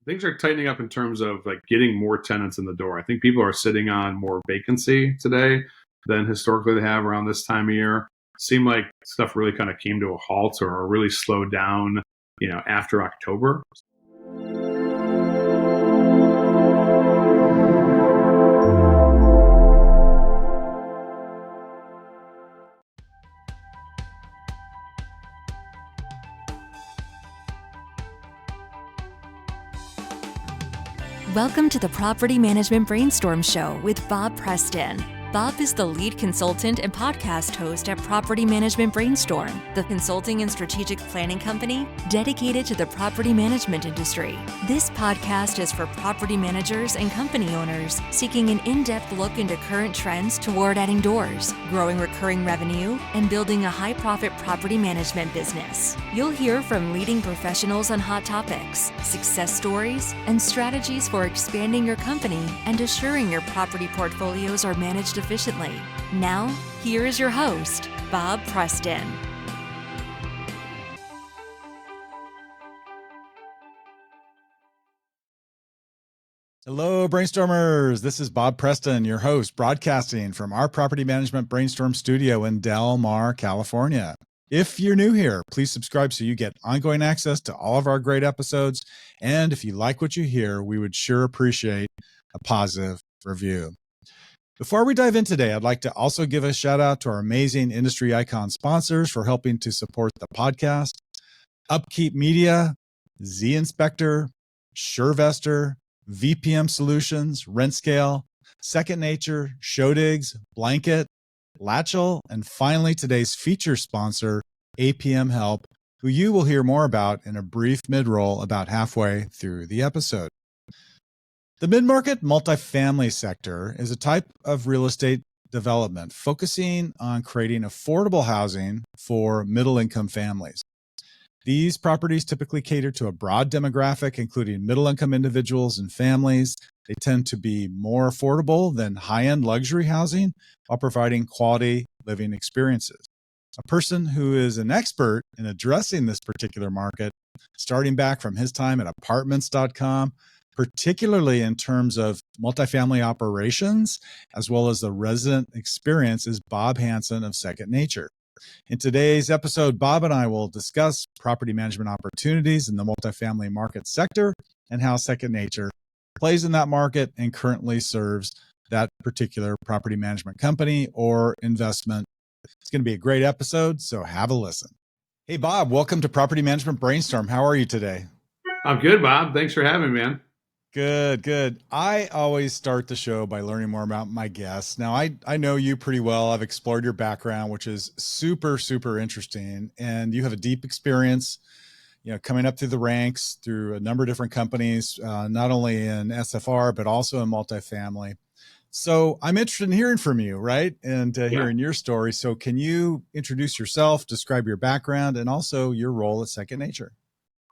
things are tightening up in terms of like getting more tenants in the door. I think people are sitting on more vacancy today than historically they have around this time of year. Seemed like stuff really kind of came to a halt or really slowed down, after October. Welcome to the Property Management Brainstorm Show with Bob Preston. Bob is the lead consultant and podcast host at Property Management Brainstorm, the consulting and strategic planning company dedicated to the property management industry. This podcast is for property managers and company owners seeking an in-depth look into current trends toward adding doors, growing recurring revenue, and building a high-profit property management business. You'll hear from leading professionals on hot topics, success stories, and strategies for expanding your company and assuring your property portfolios are managed efficiently. Now, here is your host, Bob Preston. Hello, Brainstormers. This is Bob Preston, your host, broadcasting from our Property Management Brainstorm studio in Del Mar, California. If you're new here, please subscribe so you get ongoing access to all of our great episodes. And if you like what you hear, we would sure appreciate a positive review. Before we dive in today, I'd like to also give a shout out to our amazing industry icon sponsors for helping to support the podcast: Upkeep Media, Z Inspector, SureVestor, VPM Solutions, RentScale, Second Nature, Showdigs, Blanket, Latchel, and finally today's feature sponsor, APM Help, who you will hear more about in a brief mid-roll about halfway through the episode. The mid-market multifamily sector is a type of real estate development focusing on creating affordable housing for middle-income families. These properties typically cater to a broad demographic, including middle-income individuals and families. They tend to be more affordable than high-end luxury housing while providing quality living experiences. A person who is an expert in addressing this particular market, starting back from his time at apartments.com, particularly in terms of multifamily operations, as well as the resident experience, is Bob Hansen of Second Nature. In today's episode, Bob and I will discuss property management opportunities in the multifamily market sector and how Second Nature plays in that market and currently serves that particular property management company or investment. It's going to be a great episode, so have a listen. Hey, Bob, welcome to Property Management Brainstorm. How are you today? I'm good, Bob. Thanks for having me, man. Good. I always start the show by learning more about my guests. Now, I know you pretty well. I've explored your background, which is super interesting. And you have a deep experience, coming up through the ranks through a number of different companies, not only in SFR, but also in multifamily. So I'm interested in hearing from you, right? And hearing your story. So can you introduce yourself, describe your background, and also your role at Second Nature?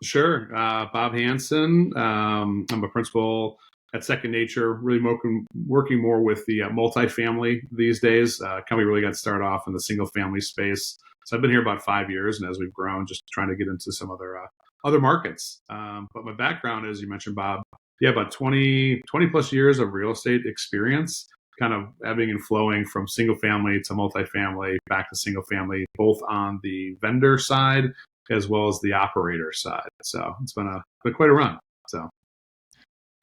Sure. Bob Hansen. I'm a principal at Second Nature, really working more with the multifamily these days. Company really got started off in the single family space. So I've been here about 5 years, and as we've grown, just trying to get into some other markets. But my background, as you mentioned, Bob, about 20 plus years of real estate experience, kind of ebbing and flowing from single family to multifamily, back to single family, both on the vendor side as well as the operator side. So it's been quite a run. So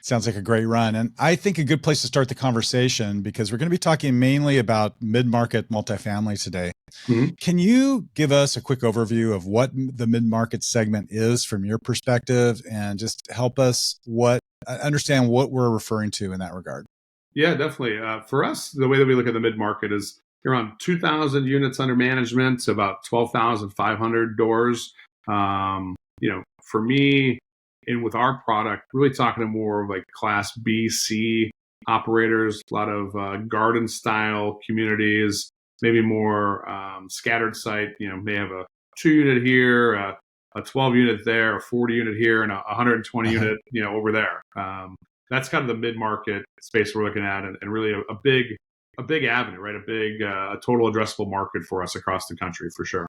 sounds like a great run. And I think a good place to start the conversation, because we're going to be talking mainly about mid-market multifamily today. Mm-hmm. Can you give us a quick overview of what the mid-market segment is from your perspective, and just help us understand what we're referring to in that regard? Yeah, definitely. For us, the way that we look at the mid-market is around 2,000 units under management, so about 12,500 doors. For me, and with our product, really talking to more of like Class B, C operators, a lot of garden style communities, maybe more scattered site. May have a 2-unit here, a 12-unit there, a 40-unit here, and a 120-unit, over there. That's kind of the mid-market space we're looking at, and really a big avenue, right? A big total addressable market for us across the country, for sure.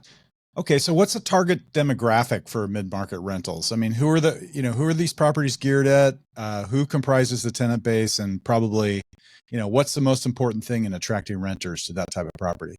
Okay, so what's the target demographic for mid-market rentals? I mean, who are these properties geared at? Who comprises the tenant base, and probably, what's the most important thing in attracting renters to that type of property?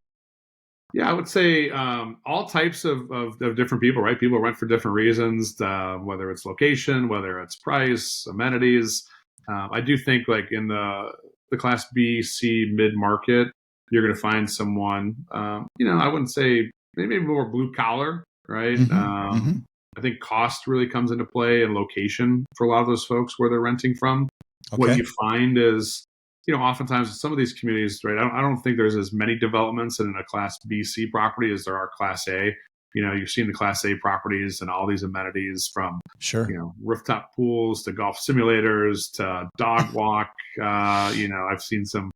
Yeah, I would say all types of different people, right? People rent for different reasons, whether it's location, whether it's price, amenities. I do think like in the class B, C mid market, you're going to find someone, I wouldn't say maybe more blue collar, right? I think cost really comes into play and location for a lot of those folks where they're renting from. What Okay. you find is, oftentimes in some of these communities, right, I don't think there's as many developments in a class B, C property as there are class A. You've seen the class A properties and all these amenities from, Sure. rooftop pools to golf simulators to dog walk. I've seen some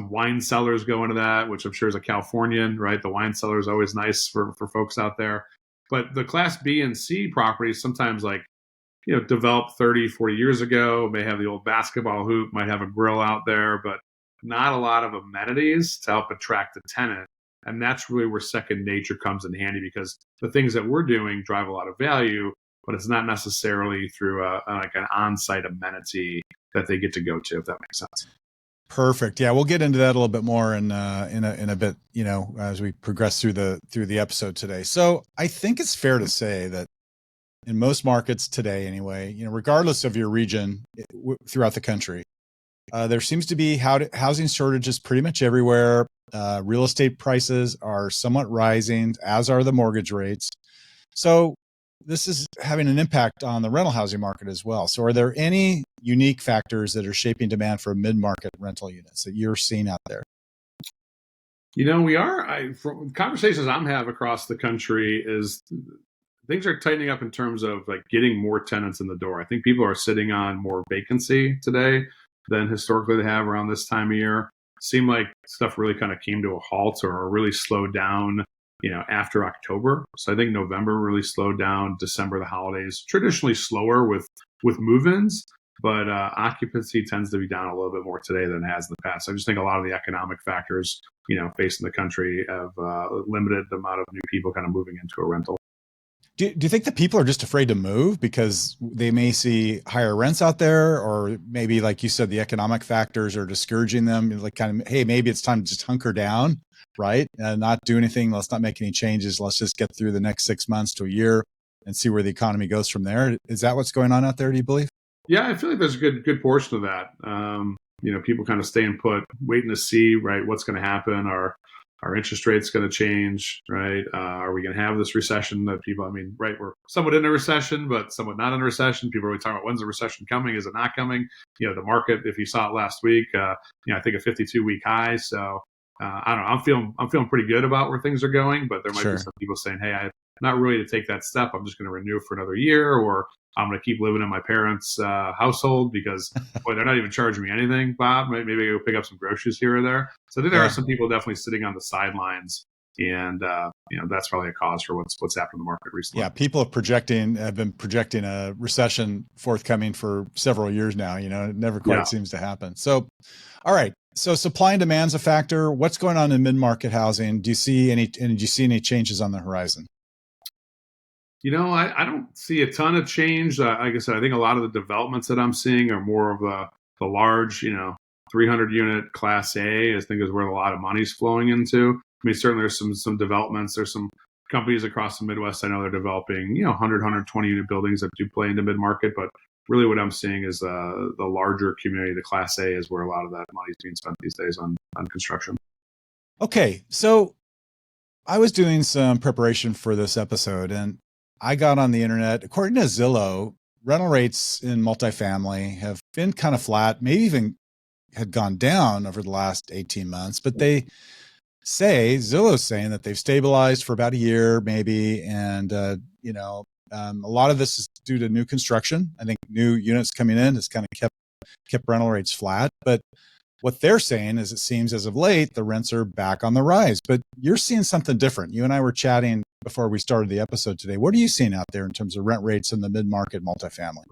wine cellars go into that, which I'm sure is a Californian, right? The wine cellar is always nice for folks out there. But the class B and C properties sometimes like, developed 30, 40 years ago, may have the old basketball hoop, might have a grill out there, but not a lot of amenities to help attract the tenant. And that's really where second nature comes in handy, because the things that we're doing drive a lot of value, but it's not necessarily through like an on-site amenity that they get to go to, if that makes sense. Perfect. Yeah, we'll get into that a little bit more in a bit, as we progress through the episode today. So I think it's fair to say that in most markets today, anyway, regardless of your region throughout the country, there seems to be housing shortages pretty much everywhere. Real estate prices are somewhat rising, as are the mortgage rates. So this is having an impact on the rental housing market as well. So are there any unique factors that are shaping demand for mid-market rental units that you're seeing out there? We are. From conversations I'm having across the country is things are tightening up in terms of like getting more tenants in the door. I think people are sitting on more vacancy today than historically they have around this time of year. Seemed like stuff really kind of came to a halt or really slowed down, after October. So I think November really slowed down. December, the holidays, traditionally slower with move-ins, but occupancy tends to be down a little bit more today than it has in the past. I just think a lot of the economic factors, facing the country have limited the amount of new people kind of moving into a rental. Do you think that people are just afraid to move because they may see higher rents out there, or maybe, like you said, the economic factors are discouraging them? Like, kind of, hey, maybe it's time to just hunker down, right? And not do anything. Let's not make any changes. Let's just get through the next 6 months to a year and see where the economy goes from there. Is that what's going on out there, do you believe? Yeah, I feel like there's a good portion of that. People kind of staying put, waiting to see, right, what's going to happen. Are interest rates going to change, right? Are we going to have this recession that people, right, we're somewhat in a recession, but somewhat not in a recession. People are really talking about, when's the recession coming? Is it not coming? The market, if you saw it last week, I think a 52-week high. So I don't know. I'm feeling pretty good about where things are going, but there might be some people saying, hey, I'm not really to take that step. I'm just going to renew for another year, or I'm going to keep living in my parents' household because, boy, they're not even charging me anything, Bob. Maybe I go pick up some groceries here or there. So I think there are some people definitely sitting on the sidelines, and that's probably a cause for what's happened in the market recently. Yeah, people have been projecting a recession forthcoming for several years now. It never quite seems to happen. So, all right. So supply and demand's a factor. What's going on in mid-market housing? Do you see any changes on the horizon? I don't see a ton of change. Like I said, I think a lot of the developments that I'm seeing are more of the large, 300 unit class A, I think is where a lot of money's flowing into. Certainly there's some developments. There's some companies across the Midwest I know they're developing, 100, 120 unit buildings that do play into mid-market. But really what I'm seeing is the larger community, the class A, is where a lot of that money is being spent these days on construction. Okay. So I was doing some preparation for this episode, and I got on the internet. According to Zillow, rental rates in multifamily have been kind of flat, maybe even had gone down over the last 18 months. But Zillow's saying that they've stabilized for about a year, maybe. And, a lot of this is due to new construction. I think new units coming in has kind of kept rental rates flat. But what they're saying is it seems as of late, the rents are back on the rise. But you're seeing something different. You and I were chatting before we started the episode today. What are you seeing out there in terms of rent rates in the mid-market multifamily?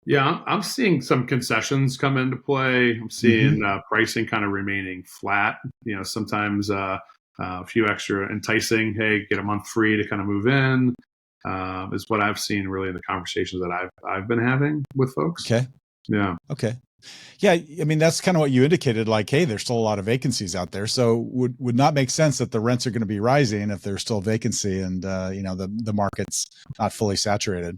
Yeah, I'm seeing some concessions come into play. I'm seeing pricing kind of remaining flat. Sometimes a few extra enticing, hey, get a month free to kind of move in, is what I've seen really in the conversations that I've been having with folks. Okay. Yeah. Okay. Yeah. I mean, that's kind of what you indicated, like, hey, there's still a lot of vacancies out there. So would not make sense that the rents are going to be rising if there's still vacancy and, the market's not fully saturated.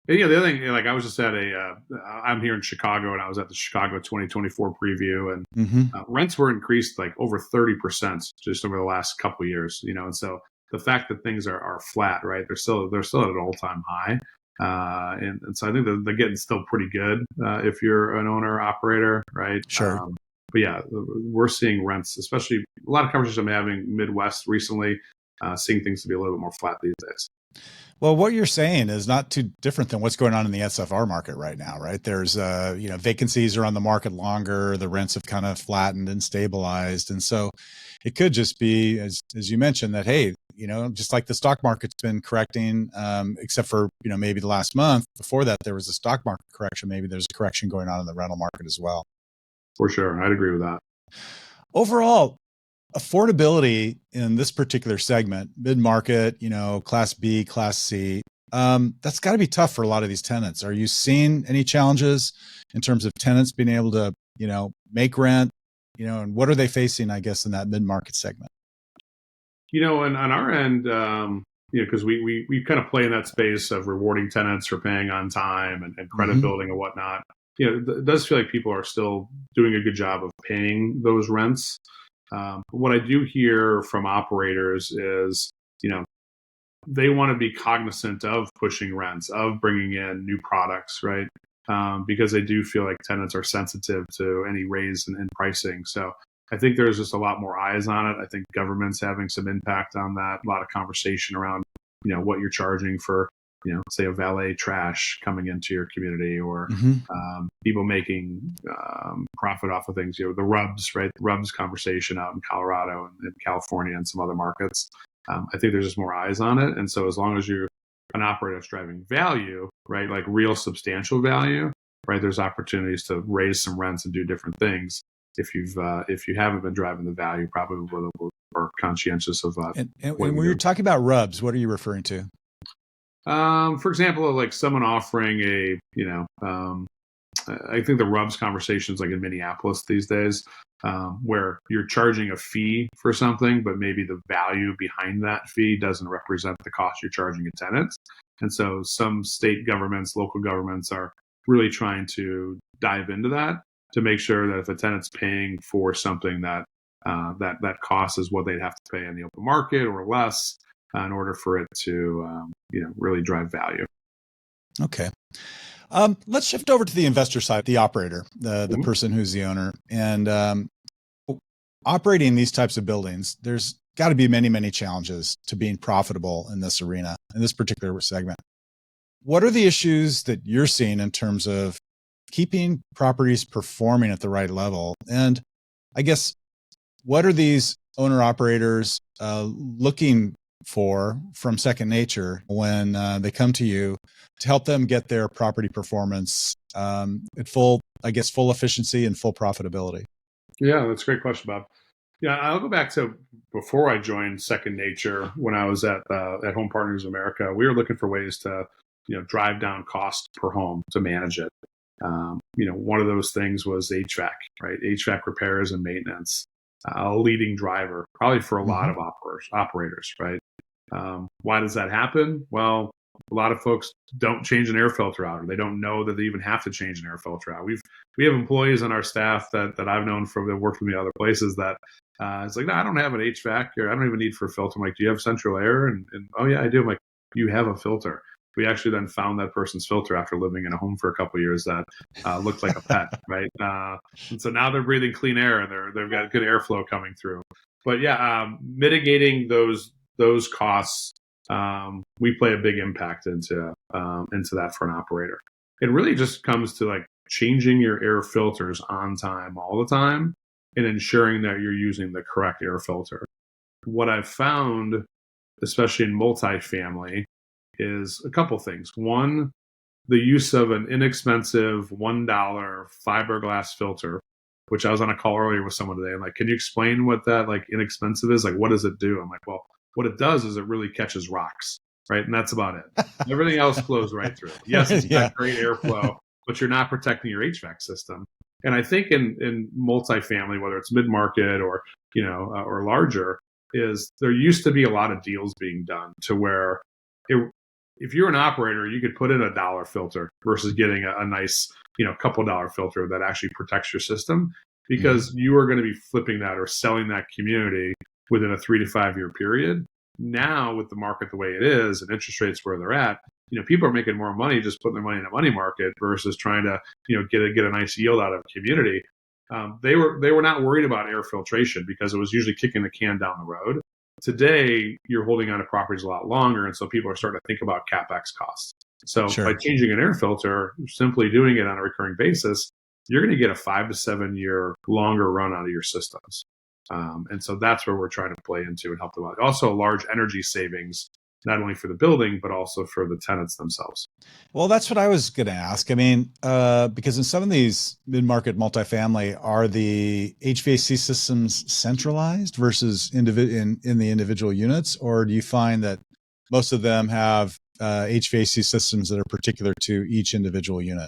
And, the other thing, like I was just at I'm here in Chicago, and I was at the Chicago 2024 preview, and rents were increased like over 30% just over the last couple of years, and so the fact that things are flat, right? They're still at an all-time high. And so I think they're getting still pretty good if you're an owner operator, right? Sure. But yeah, we're seeing rents, especially a lot of conversations I'm having Midwest recently, seeing things to be a little bit more flat these days. Well, what you're saying is not too different than what's going on in the SFR market right now, right? There's, vacancies are on the market longer. The rents have kind of flattened and stabilized. And so it could just be, as you mentioned, that, hey, just like the stock market's been correcting, except for, maybe the last month. Before that, there was a stock market correction. Maybe there's a correction going on in the rental market as well. For sure. I'd agree with that. Overall, affordability in this particular segment, mid-market, class B, class C, that's got to be tough for a lot of these tenants. Are you seeing any challenges in terms of tenants being able to, make rent, and what are they facing, I guess, in that mid-market segment? And on our end, because we kind of play in that space of rewarding tenants for paying on time and credit building and whatnot. It does feel like people are still doing a good job of paying those rents. What I do hear from operators is, they want to be cognizant of pushing rents, of bringing in new products, right? Because they do feel like tenants are sensitive to any raise in pricing. So I think there's just a lot more eyes on it. I think government's having some impact on that. A lot of conversation around, what you're charging for, say a valet trash coming into your community, or people making profit off of things. The RUBS, right? The RUBS conversation out in Colorado and California and some other markets. I think there's just more eyes on it. And so as long as you're an operator that's driving value, right, like real substantial value, right, there's opportunities to raise some rents and do different things. If you haven't been driving the value, probably we're conscientious of that. And when you're talking about RUBS, what are you referring to? For example, like someone offering I think the RUBS conversations like in Minneapolis these days, where you're charging a fee for something, but maybe the value behind that fee doesn't represent the cost you're charging a tenant. And so some state governments, local governments are really trying to dive into that to make sure that if a tenant's paying for something that cost is what they'd have to pay in the open market or less, in order for it to really drive value. Okay. Let's shift over to the investor side, the operator, the person who's the owner. And operating these types of buildings, there's got to be many, many challenges to being profitable in this arena, in this particular segment. What are the issues that you're seeing in terms of keeping properties performing at the right level? And I guess, what are these owner operators looking for from Second Nature when they come to you to help them get their property performance at full efficiency and full profitability? Yeah, that's a great question, Bob. Yeah, I'll go back to before I joined Second Nature. When I was at Home Partners America, we were looking for ways to drive down cost per home to manage it. One of those things was HVAC, right? HVAC repairs and maintenance, a leading driver probably for a lot of operators, right? Why does that happen? Well, a lot of folks don't change an air filter out, or they don't know that they even have to change an air filter out. We have employees on our staff that I've known from that worked with me other places that it's like, no, I don't have an HVAC, or I don't even need for a filter. I'm like, do you have central air? And oh yeah, I do. I'm like, you have a filter. We actually then found that person's filter after living in a home for a couple of years that looked like a pet, right? And so now they're breathing clean air and they've got good airflow coming through. But yeah, mitigating those costs, we play a big impact into that for an operator. It really just comes to like changing your air filters on time, all the time, and ensuring that you're using the correct air filter. What I've found, especially in multifamily, is a couple things. One, the use of an inexpensive $1 fiberglass filter which I was on a call earlier with someone today. I'm like, can you explain what that like inexpensive is? Like, what does it do? I'm like, well, what it does is it really catches rocks, right? And that's about it. Everything else flows right through. Yes, it's got great airflow, but you're not protecting your HVAC system. And I think in multifamily, whether it's mid-market or, or larger, is there used to be a lot of deals being done to where if you're an operator, you could put in a $1 filter versus getting a nice, couple $1 filter that actually protects your system, because you are going to be flipping that or selling that community within a 3 to 5 year period. Now with the market the way it is and interest rates where they're at, people are making more money just putting their money in a money market versus trying to, get a nice yield out of a community. They were not worried about air filtration because it was usually kicking the can down the road. Today, you're holding on to properties a lot longer, and so people are starting to think about CapEx costs. So by changing an air filter, simply doing it on a recurring basis, you're going to get a 5 to 7 year longer run out of your systems. And so that's where we're trying to play into and help them out. Also, large energy savings, not only for the building, but also for the tenants themselves. Well, that's what I was going to ask. I mean, because in some of these mid-market multifamily, are the HVAC systems centralized versus in the individual units? Or do you find that most of them have HVAC systems that are particular to each individual unit?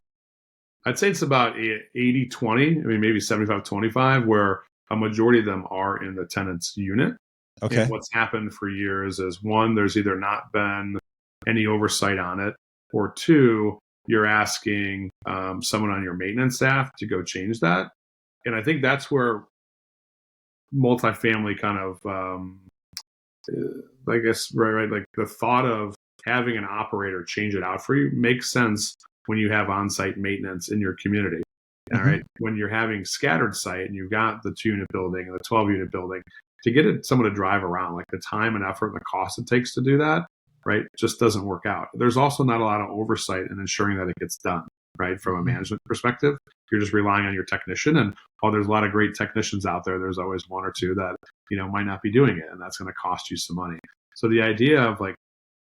I'd say it's about 80-20, maybe 75-25, where a majority of them are in the tenant's unit. Okay. And what's happened for years is, one, there's either not been any oversight on it, or two, you're asking someone on your maintenance staff to go change that. And I think that's where multifamily kind of, I guess, right, like the thought of having an operator change it out for you makes sense when you have on-site maintenance in your community. All right. When you're having scattered site and you've got the 2-unit building and the 12-unit building, to get someone to drive around, like the time and effort and the cost it takes to do that, right, just doesn't work out. There's also not a lot of oversight in ensuring that it gets done, right, from a management perspective. You're just relying on your technician, and there's a lot of great technicians out there. There's always one or two that, might not be doing it, and that's going to cost you some money. So the idea of like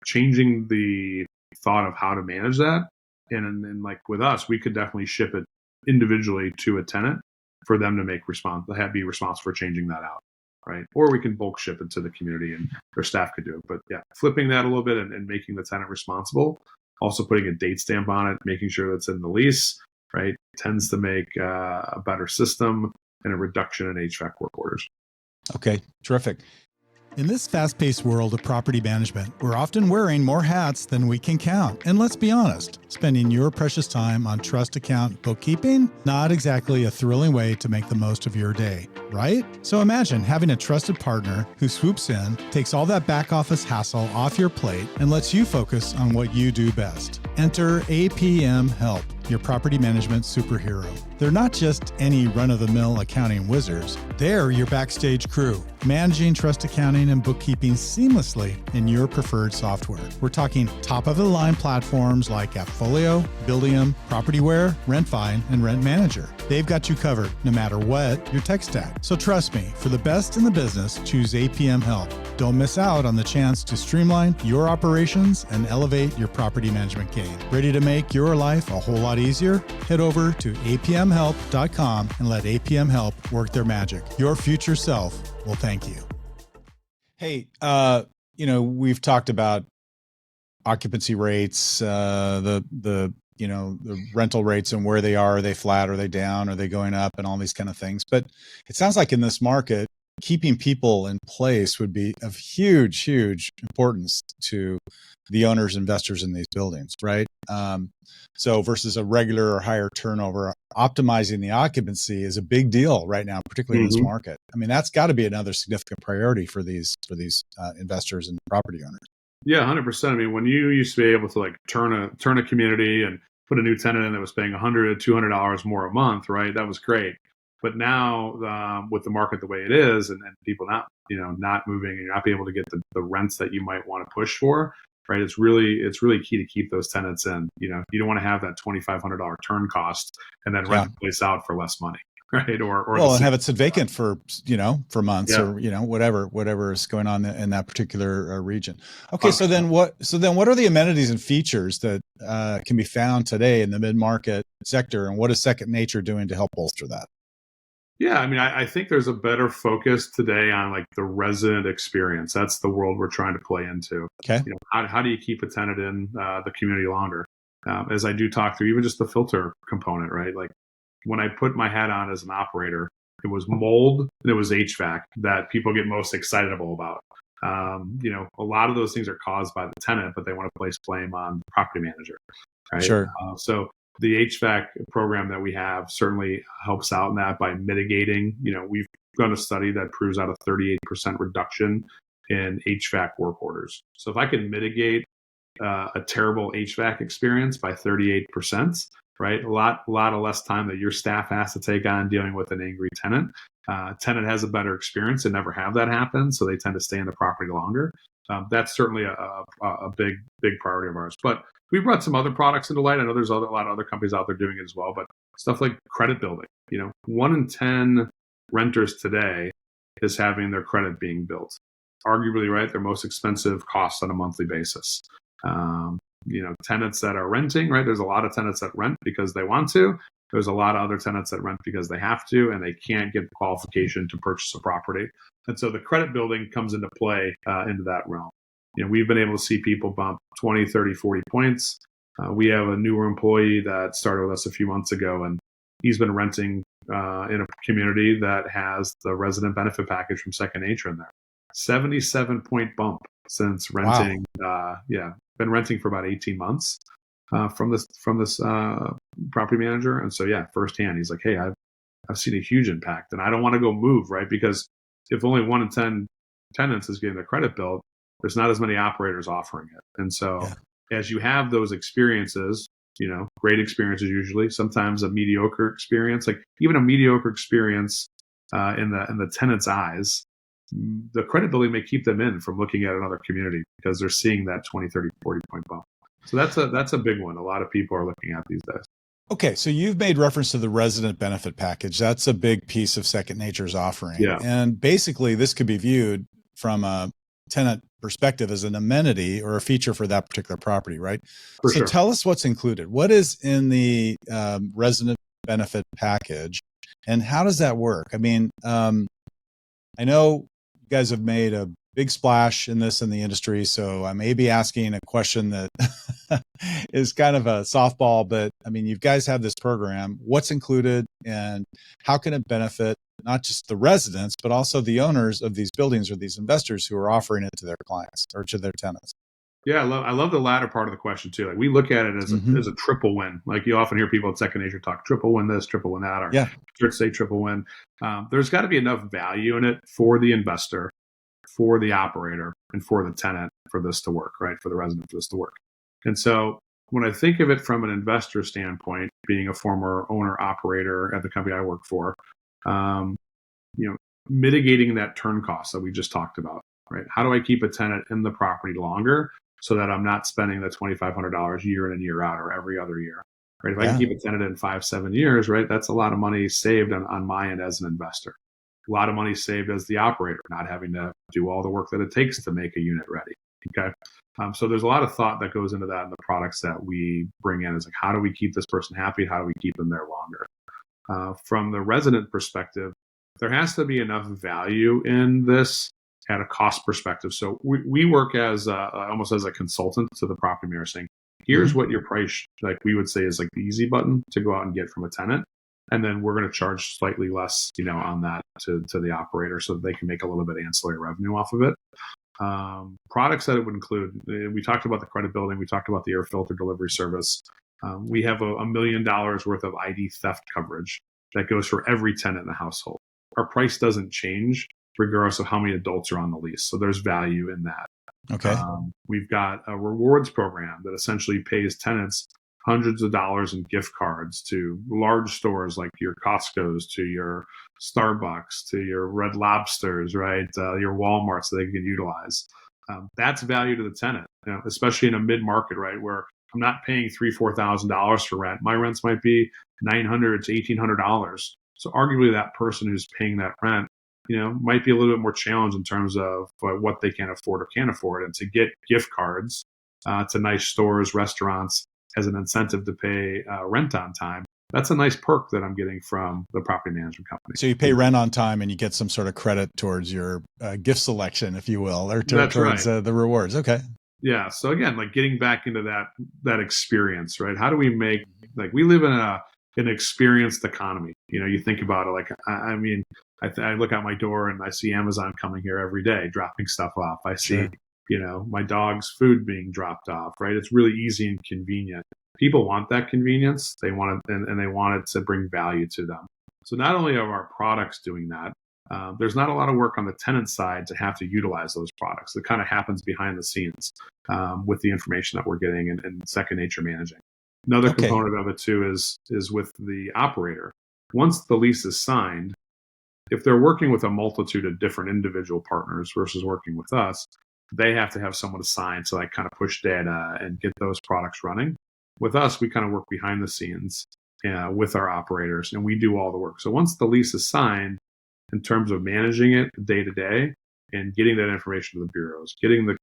changing the thought of how to manage that, and like with us, we could definitely ship it individually to a tenant for them to be responsible for changing that out. Right. Or we can bulk ship it to the community and their staff could do it. But yeah, flipping that a little bit and making the tenant responsible, also putting a date stamp on it, making sure that's in the lease, right, tends to make a better system and a reduction in HVAC work orders. Okay, terrific. In this fast-paced world of property management, we're often wearing more hats than we can count. And let's be honest, spending your precious time on trust account bookkeeping, not exactly a thrilling way to make the most of your day, right? So imagine having a trusted partner who swoops in, takes all that back office hassle off your plate, and lets you focus on what you do best. Enter APM Help, your property management superhero. They're not just any run-of-the-mill accounting wizards. They're your backstage crew, managing trust accounting and bookkeeping seamlessly in your preferred software. We're talking top-of-the-line platforms like AppFolio, Buildium, Propertyware, RentFi, and Rent Manager. They've got you covered no matter what your tech stack. So trust me, for the best in the business, choose APM Help. Don't miss out on the chance to streamline your operations and elevate your property management game. Ready to make your life a whole lot easier? Head over to apmhelp.com and let APM Help work their magic. Your future self will thank you. Hey, we've talked about occupancy rates, the rental rates and where they are. Are they flat? Are they down? Are they going up? And all these kind of things. But it sounds like in this market, keeping people in place would be of huge, huge importance to the owners, investors in these buildings, right? So versus a regular or higher turnover, optimizing the occupancy is a big deal right now, particularly in this market. I mean, that's got to be another significant priority for these investors and property owners. Yeah, 100%. I mean, when you used to be able to like turn a community and put a new tenant in that was paying $100 to $200 more a month, right? That was great. But now with the market the way it is, and people not moving, and you're not being able to get the rents that you might want to push for, right? It's really key to keep those tenants in. You don't want to have that $2,500 turn cost and then rent the place out for less money, right? Or and have it sit vacant for months or whatever is going on in that particular region. Okay, so then what are the amenities and features that can be found today in the mid-market sector, and what is Second Nature doing to help bolster that? Yeah, I mean, I think there's a better focus today on like the resident experience. That's the world we're trying to play into. Okay. How do you keep a tenant in the community longer? As I do talk through even just the filter component, right? Like when I put my hat on as an operator, it was mold and it was HVAC that people get most excitable about. A lot of those things are caused by the tenant, but they want to place blame on the property manager, right? Sure. So the HVAC program that we have certainly helps out in that by mitigating. We've done a study that proves out a 38% reduction in HVAC work orders. So if I can mitigate a terrible HVAC experience by 38%, right? A lot of less time that your staff has to take on dealing with an angry tenant. Tenant has a better experience and never have that happen, so they tend to stay in the property longer. That's certainly a big priority of ours. But we brought some other products into light. I know there's a lot of other companies out there doing it as well, but stuff like credit building. 1 in 10 renters today is having their credit being built. Arguably, right, their most expensive cost on a monthly basis. Tenants that are renting, right? There's a lot of tenants that rent because they want to. There's a lot of other tenants that rent because they have to, and they can't get the qualification to purchase a property. And so the credit building comes into play into that realm. We've been able to see people bump 20, 30, 40 points. We have a newer employee that started with us a few months ago, and he's been renting in a community that has the resident benefit package from Second Nature in there. 77-point bump since renting. Wow. Been renting for about 18 months from this property manager. And so, firsthand, he's like, hey, I've seen a huge impact, and I don't want to go move, right? Because if only 1 in 10 tenants is getting their credit built, there's not as many operators offering it. And so as you have those experiences, great experiences usually, sometimes a mediocre experience, like even a mediocre experience in the tenant's eyes, the credit building may keep them in from looking at another community because they're seeing that 20, 30, 40 point bump. So that's a big one. A lot of people are looking at these days. Okay, so you've made reference to the resident benefit package. That's a big piece of Second Nature's offering. Yeah. And basically this could be viewed from a tenant perspective as an amenity or a feature for that particular property, right? For so sure. Tell us what's included. What is in the resident benefit package, and how does that work? I mean, I know you guys have made a big splash in this in the industry, so I may be asking a question that is kind of a softball, but I mean, you guys have this program. What's included, and how can it benefit not just the residents, but also the owners of these buildings or these investors who are offering it to their clients or to their tenants? Yeah, I love the latter part of the question too. Like we look at it as a triple win. Like you often hear people at Second Nature talk triple win this, triple win that, or say triple win. There's got to be enough value in it for the investor, for the operator, and for the tenant for this to work, right? For the resident for this to work. And so when I think of it from an investor standpoint, being a former owner operator at the company I work for, mitigating that turn cost that we just talked about, right? How do I keep a tenant in the property longer so that I'm not spending the $2,500 year in and year out or every other year, right? If I can keep a tenant in 5-7 years, right, that's a lot of money saved on my end as an investor. A lot of money saved as the operator, not having to do all the work that it takes to make a unit ready. Okay. So there's a lot of thought that goes into that in the products that we bring in. Is like, how do we keep this person happy? How do we keep them there longer? From the resident perspective, there has to be enough value in this at a cost perspective. So we work as almost as a consultant to the property manager, saying, here's what your price, like we would say, is like the easy button to go out and get from a tenant. And then we're going to charge slightly less, on that to the operator so that they can make a little bit of ancillary revenue off of it. Products that it would include, we talked about the credit building, we talked about the air filter delivery service. We have $1 million worth of ID theft coverage that goes for every tenant in the household. Our price doesn't change regardless of how many adults are on the lease. So there's value in that. Okay. We've got a rewards program that essentially pays tenants hundreds of dollars in gift cards to large stores like your Costco's, to your Starbucks, to your Red Lobsters, right? Your Walmarts that they can utilize. That's value to the tenant, especially in a mid-market, right? Where I'm not paying $3,000, $4,000 for rent. My rents might be $900 to $1,800. So arguably that person who's paying that rent, might be a little bit more challenged in terms of what they can afford or can't afford. And to get gift cards to nice stores, restaurants, as an incentive to pay rent on time, that's a nice perk that I'm getting from the property management company. So you pay rent on time and you get some sort of credit towards your gift selection, if you will, or That's towards right. the rewards. Okay. Yeah. So again, like getting back into that experience, right? How do we make, like, we live in an experienced economy. You think about it, like, I mean, I look out my door and I see Amazon coming here every day, dropping stuff off. I see, Sure. my dog's food being dropped off, right? It's really easy and convenient. People want that convenience. They want it, and they want it to bring value to them. So not only are our products doing that, there's not a lot of work on the tenant side to have to utilize those products. It kind of happens behind the scenes with the information that we're getting and second nature managing. Another component of it too is with the operator. Once the lease is signed, if they're working with a multitude of different individual partners versus working with us, they have to have someone assigned to, like, kind of push data and get those products running. With us, we kind of work behind the scenes with our operators, and we do all the work. So once the lease is signed, in terms of managing it day to day and getting that information to the bureaus, getting the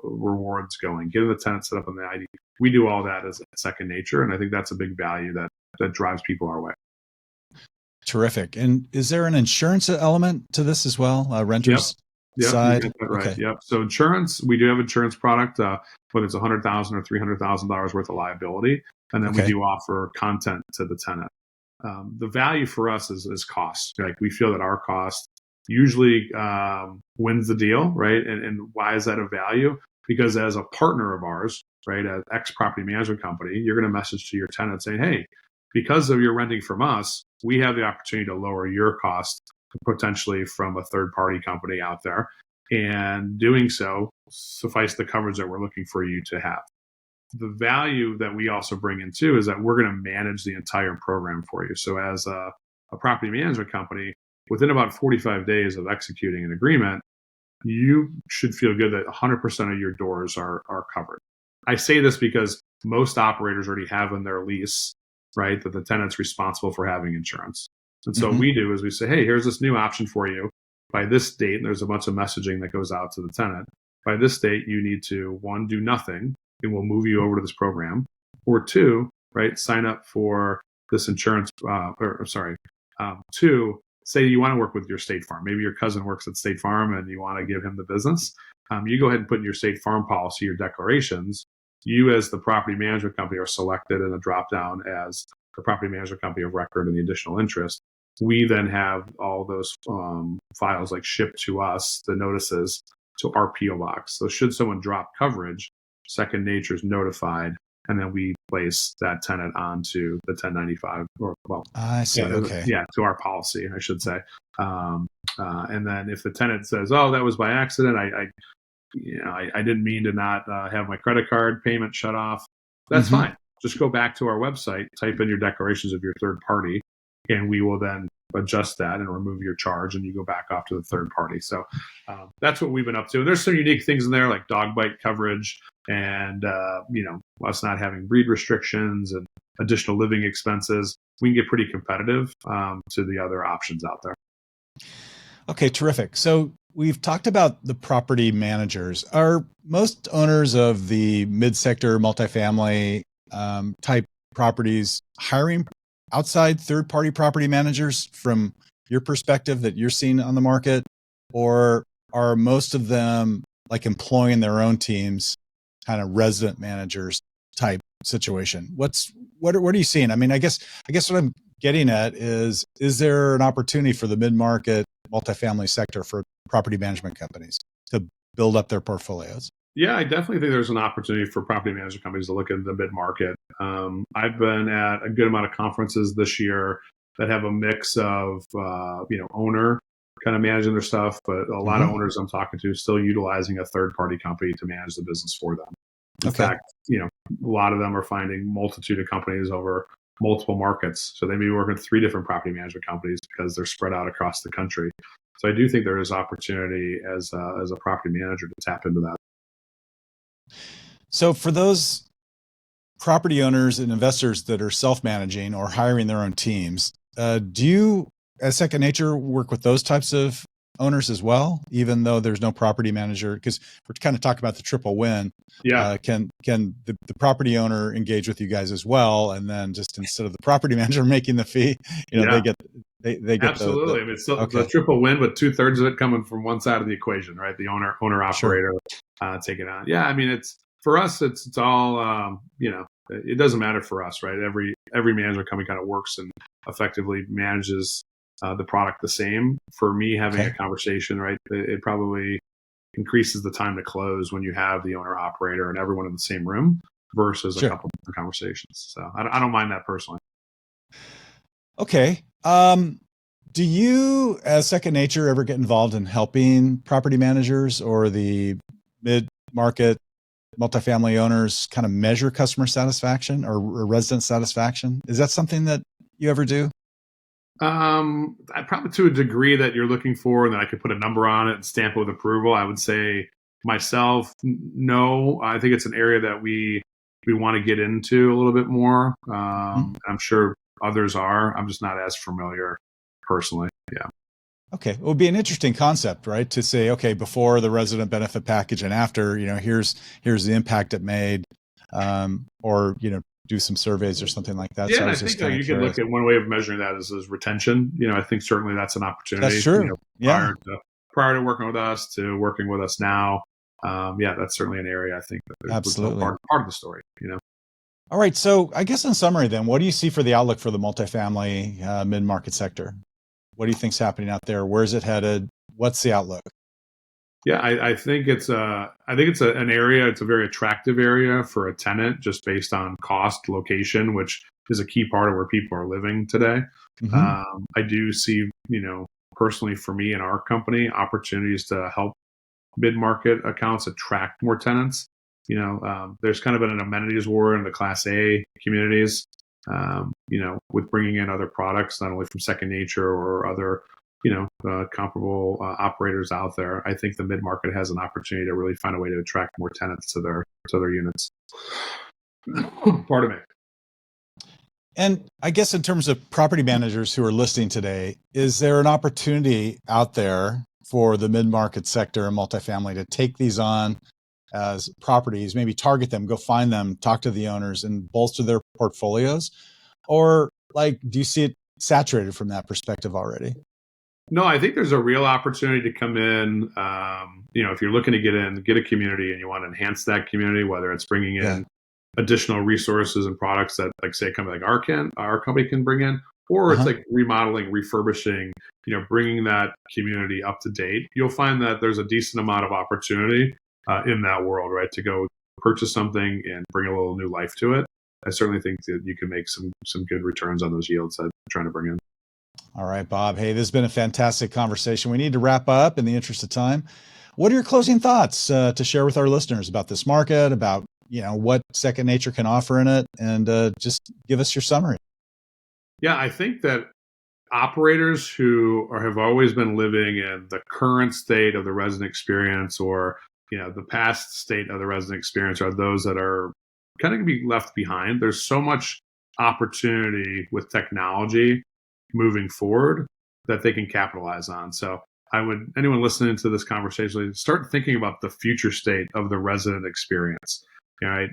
rewards going, getting the tenant set up on the ID, we do all that as second nature. And I think that's a big value that drives people our way. Terrific. And is there an insurance element to this as well? Renters Yep, side? you got that right. Okay. Yep. So insurance, we do have insurance product, whether it's $100,000 or $300,000 worth of liability. And then we do offer content to the tenant. The value for us is cost. Like, we feel that our cost usually wins the deal, right? And why is that a value? Because as a partner of ours, right, an ex property management company, you're going to message to your tenant saying, hey, because of your renting from us, we have the opportunity to lower your cost potentially from a third party company out there. And doing so, suffice the coverage that we're looking for you to have. The value that we also bring in too is that we're going to manage the entire program for you. So as a property management company, within about 45 days of executing an agreement, you should feel good that 100% of your doors are covered. I say this because most operators already have in their lease, right, that the tenant's responsible for having insurance. And so what we do is we say, hey, here's this new option for you. By this date, and there's a bunch of messaging that goes out to the tenant. By this date, you need to, one, do nothing, and we'll move you over to this program. Or two, right, sign up for this insurance, two, say you want to work with your State Farm. Maybe your cousin works at State Farm and you want to give him the business. You go ahead and put in your State Farm policy, your declarations. You as the property management company are selected in a drop down as the property management company of record and the additional interest. We then have all those files, like, shipped to us, the notices, to our PO box. So should someone drop coverage, second nature is notified, and then we place that tenant onto the 1095, or, well, I see. Okay. To our policy, I should say. And then if the tenant says, "Oh, that was by accident. I didn't mean to not have my credit card payment shut off," that's fine. Just go back to our website, type in your declarations of your third party, and we will then adjust that and remove your charge, and you go back off to the third party. So that's what we've been up to. And there's some unique things in there, like dog bite coverage and, us not having breed restrictions and additional living expenses. We can get pretty competitive to the other options out there. Okay, terrific. So we've talked about the property managers. Are most owners of the mid-sector multifamily type properties hiring outside third-party property managers from your perspective that you're seeing on the market? Or are most of them, like, employing their own teams, kind of resident managers type situation? What are you seeing? I mean, I guess what I'm getting at is there an opportunity for the mid-market multifamily sector for property management companies to build up their portfolios? Yeah, I definitely think there's an opportunity for property management companies to look at the mid-market. I've been at a good amount of conferences this year that have a mix of, owner kind of managing their stuff, but a lot of owners I'm talking to still utilizing a third-party company to manage the business for them. In fact, a lot of them are finding multitude of companies over multiple markets. So they may be working with 3 different property management companies because they're spread out across the country. So I do think there is opportunity as a property manager to tap into that. So for those property owners and investors that are self-managing or hiring their own teams, do you, as Second Nature, work with those types of owners as well, even though there's no property manager? Because we're kind of talking about the triple win. Yeah. Can the property owner engage with you guys as well? And then just instead of the property manager making the fee, Yeah. they get Absolutely. I mean, it's still okay. the triple win, but 2/3 of it coming from one side of the equation, right? The owner operator take it on. Yeah. I mean, it's for us. It's all it doesn't matter for us, right? Every manager company kind of works and effectively manages the product the same. For me, having a conversation, right? It probably increases the time to close when you have the owner operator and everyone in the same room versus a couple different conversations. So I don't mind that personally. Okay. Do you, as Second Nature, ever get involved in helping property managers or the mid-market multifamily owners kind of measure customer satisfaction or resident satisfaction? Is that something that you ever do? I probably to a degree that you're looking for, and that I could put a number on it and stamp it with approval. I would say myself, no. I think it's an area that we want to get into a little bit more. I'm sure others are. I'm just not as familiar personally. Yeah. Okay. It would be an interesting concept, right? To say, okay, before the resident benefit package and after, here's the impact it made, or, do some surveys or something like that. Yeah, so and I think you can look at one way of measuring that is retention. I think certainly that's an opportunity. That's true. Prior to working with us to working with us now. That's certainly an area I think that absolutely part of the story. All right. So I guess in summary, then, what do you see for the outlook for the multifamily mid-market sector? What do you think's happening out there? Where's it headed? What's the outlook? Yeah, I think it's an area. It's a very attractive area for a tenant, just based on cost, location, which is a key part of where people are living today. Mm-hmm. I do see, personally for me and our company, opportunities to help mid-market accounts attract more tenants. There's kind of been an amenities war in the Class A communities. With bringing in other products, not only from Second Nature or other comparable operators out there. I think the mid-market has an opportunity to really find a way to attract more tenants to their units. Pardon me. And I guess in terms of property managers who are listening today, is there an opportunity out there for the mid-market sector and multifamily to take these on as properties, maybe target them, go find them, talk to the owners and bolster their portfolios? Or do you see it saturated from that perspective already? No, I think there's a real opportunity to come in. If you're looking to get a community and you want to enhance that community, whether it's bringing in additional resources and products that, say, a company like our company can bring in, or it's like remodeling, refurbishing, bringing that community up to date. You'll find that there's a decent amount of opportunity in that world, right? To go purchase something and bring a little new life to it. I certainly think that you can make some good returns on those yields that I'm trying to bring in. All right, Bob. Hey, this has been a fantastic conversation. We need to wrap up in the interest of time. What are your closing thoughts to share with our listeners about this market, about what Second Nature can offer in it, and just give us your summary? Yeah, I think that operators who have always been living in the current state of the resident experience, or the past state of the resident experience, are those that are kind of going to be left behind. There's so much opportunity with technology moving forward that they can capitalize on. So anyone listening to this conversation, start thinking about the future state of the resident experience. Right?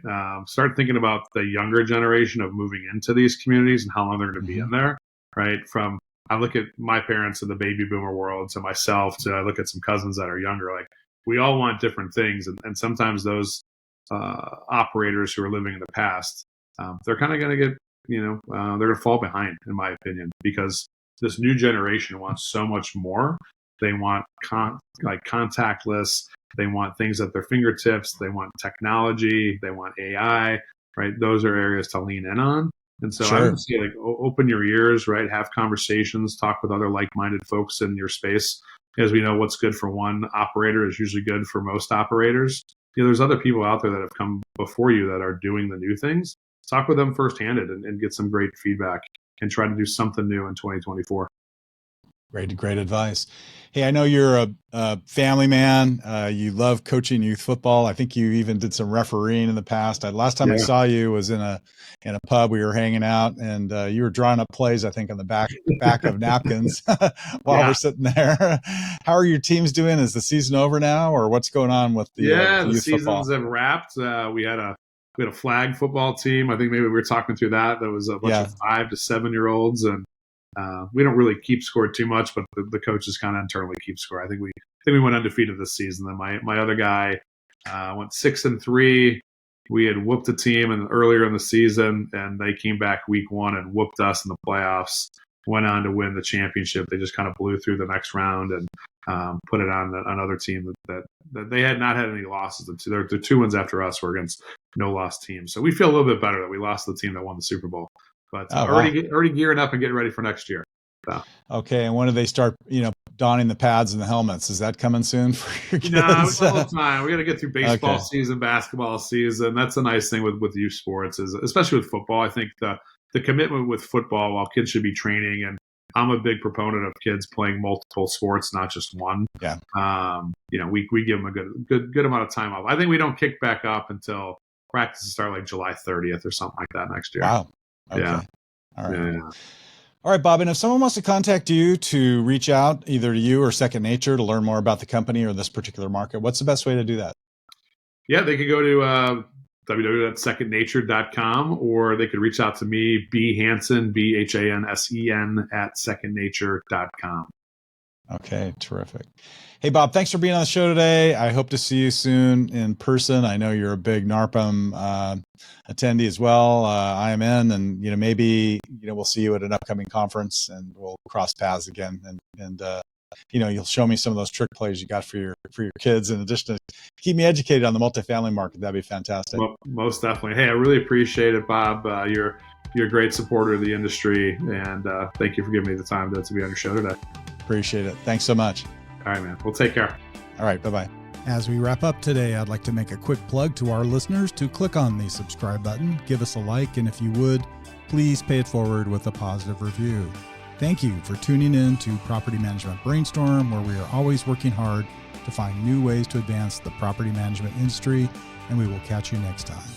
Start thinking about the younger generation of moving into these communities and how long they're going to be in there. Right? From I look at my parents in the baby boomer world to myself, to I look at some cousins that are younger. We all want different things, and sometimes those operators who are living in the past, they're kind of going to get they're going to fall behind, in my opinion, because this new generation wants so much more. They want contactless. They want things at their fingertips. They want technology. They want AI, right? Those are areas to lean in on. And so I would say, open your ears, right? Have conversations, talk with other like-minded folks in your space. As we know, what's good for one operator is usually good for most operators. There's other people out there that have come before you that are doing the new things. Talk with them firsthand and get some great feedback, and try to do something new in 2024. Great advice. Hey, I know you're a family man. You love coaching youth football. I think you even did some refereeing in the past. Last time I saw you was in a pub. We were hanging out, and you were drawing up plays, I think, on the back of napkins while we're sitting there. How are your teams doing? Is the season over now, or what's going on with the the youth seasons football? have wrapped. We had a flag football team. I think maybe we were talking through that. That was a bunch of 5 to 7 year olds, and we don't really keep score too much, but the coaches kind of internally keep score. I think we went undefeated this season. Then my other guy went 6-3. We had whooped a team earlier in the season, and they came back week 1 and whooped us in the playoffs. Went on to win the championship. They just kind of blew through the next round and put it on another team that they had not had any losses. The 2 wins after us were against no loss teams. So we feel a little bit better that we lost to the team that won the Super Bowl. But already gearing up and getting ready for next year. So. Okay, and when do they start, donning the pads and the helmets? Is that coming soon for your kids? No, all the time. We got to get through baseball season, basketball season. That's the nice thing with youth sports, is especially with football. I think the commitment with football, while kids should be training, and I'm a big proponent of kids playing multiple sports, not just one. Yeah. We give them a good amount of time off. I think we don't kick back up until practices start like July 30th or something like that next year. Wow. Okay. Yeah. All right. Yeah. All right, Bob. And if someone wants to contact you to reach out either to you or Second Nature to learn more about the company or this particular market, what's the best way to do that? Yeah, they could go to www.secondnature.com, or they could reach out to me, B Hansen, BHANSEN @secondnature.com. Okay, terrific. Hey, Bob, thanks for being on the show today. I hope to see you soon in person. I know you're a big NARPM attendee as well, IMN, and maybe we'll see you at an upcoming conference and we'll cross paths again. And you'll show me some of those trick plays you got for your kids, in addition to keep me educated on the multifamily market. That'd be fantastic. Well, most definitely. Hey, I really appreciate it, Bob. You're a great supporter of the industry, and thank you for giving me the time to be on your show today. Appreciate it. Thanks so much. All right, man. Well, take care. All right. Bye-bye. As we wrap up today, I'd like to make a quick plug to our listeners to click on the subscribe button, give us a like, and if you would, please pay it forward with a positive review. Thank you for tuning in to Property Management Brainstorm, where we are always working hard to find new ways to advance the property management industry, and we will catch you next time.